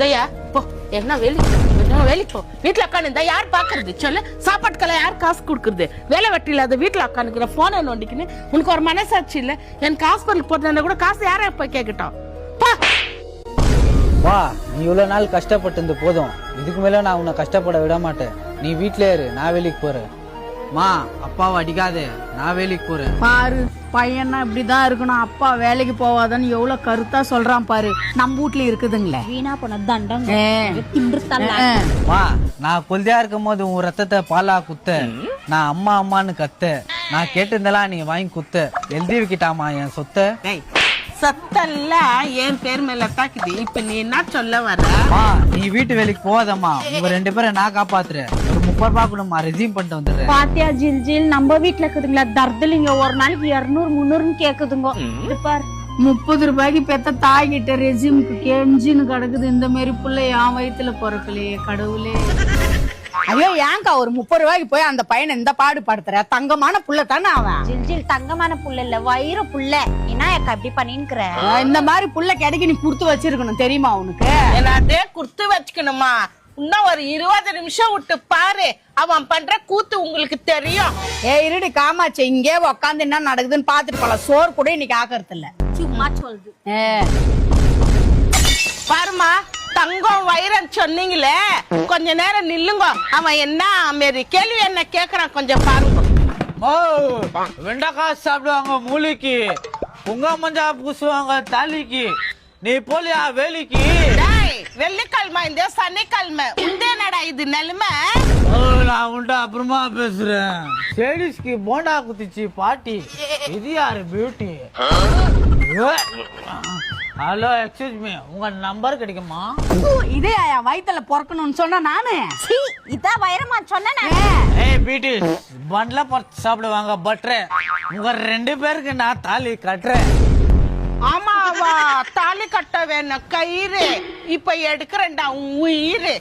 தயா போ, என்ன வேலைக்கு வேலைக்கு போ. வீட்டுல உட்காந்து யார் பாக்குறது சொல்லு? சாப்பாட்டுக்கெல்லாம் யார் காசு கொடுக்குறது? வேலை வெட்டி இல்லாத வீட்டுல உட்காந்துக்கிற போனை நோண்டிக்கின்னு உனக்கு ஒரு மனசாட்சி இல்ல? எனக்கு ஹாஸ்பிட்டலுக்கு போறதுனா கூட காசு யார போய் கேட்கட்டும். வா, நீ இவ்வளவு நாள் கஷ்டப்பட்டு போதும். இதுக்கு மேல நான் உன்னை கஷ்டப்பட விட மாட்டேன். நீ வீட்லயே இரு, நான் வேலைக்கு போறேன். மா, அப்பாவை அடிக்காதே, நான் வேலைக்கு போறேன். பாரு, பையனா இப்படிதான் இருக்கணும். அப்பா வேலைக்கு போவாதான்னு எவ்வளவு கருத்தா சொல்றான் பாரு. நம்ம வீட்டுல இருக்குதுங்களே வீணா போன தண்டம். மா, நான் குழந்தையா இருக்கும் போது உன் ரத்தத்தை பாலா குத்த, நான் அம்மா அம்மான்னு கத்த, நான் கேட்டிருந்தெல்லாம் நீ வாங்கி குத்த. எழுதி வைக்கிட்டாமா என் சொத்தை? சத்தல்ல என் பேர் மேல தாக்குது. இப்ப நீ என்ன சொல்ல வர? நீ வீட்டு வேலைக்கு போகாதம்மா. உங்க 2 பேரை நான் காப்பாத்துறேன். ஒரு 30 ரூபாய் கூட ரெசியூம் பண்ணிட்டு வந்துடுறேன். பாத்தியா ஜில் ஜில், நம்ம வீட்டுல இருக்குதுங்களா தர்தலிங்க ஒரு நாளைக்கு 200 300 கேக்குதுங்க. பாரு, 30 ரூபாய்க்கு பெத்த தாய் கிட்ட ரெசியூமுக்கு கெஞ்சின்னு கிடக்குது. இந்த மாதிரி புள்ள என் வயித்துல பிறக்கலையே கடவுளே. ஐயோ, ஏங்கா ஒரு 30 ரூபாய்க்கு போய் அந்த பையனை இந்த பாடு படுத்துற? தங்கமான புள்ள தானே அவன். ஜில் ஜில் தங்கமான புள்ள இல்ல, வயிற புள்ள. என்ன அக்கா இப்படி பண்ணின்னுக்கிற? இந்த மாதிரி புள்ள கிடைக்க நீ குடுத்து வச்சிருக்கணும், தெரியுமா உனக்கு? அதே குடுத்து வச்சுக்கணுமா? இன்னும் ஒரு 20 நிமிஷம் விட்டு பாரு, அவன் பண்ற கூத்து உங்களுக்கு தெரியும். இருடி காமாச்சு, இங்கே உக்காந்து என்ன நடக்குதுன்னு பாத்துட்டு போல. சோறு கூட இன்னைக்கு ஆக்கறது இல்ல, சும்மா சொல்லுது. பாருமா, தங்கம் வைரம் சொன்னீங்களே, கொஞ்ச நேரம் நில்லுங்க. அவன் என்ன மாரி கேள்வி என்ன கேக்குறான் கொஞ்சம் பாருங்க. வெண்டைக்காய் சாப்பிடுவாங்க மூலிக்கு, புங்க மஞ்சா பூசுவாங்க தாலிக்கு, நீ போலியா வேலைக்கு? வெள்ளிக்கிழமை இந்த சனிக்கிழமை உண்டேனடா இது நிலைமை. நான் உண்டா அப்புறமா பேசுறேன். லேடிஸ்க்கு போண்டா குத்திச்சு பாட்டி. இது யாரு பியூட்டி? ஹலோ, எக்ஸ்கியூஸ் மீ, உங்க நம்பர் கிடைக்குமா? இதே வயித்துல பொறக்கணும்னு சொன்னா நானு இதான் வைரமா சொன்ன. ஏய் பியூட்டி, பண்ல பறிச்சு சாப்பிடுவாங்க பட்ரு. உங்க 2 பேருக்கு நான் தாலி கட்டுறேன். ஆமாவா, தாலி கட்ட வேணும் கயிறு. இப்ப எடுக்கிறேன்டா உயிர்.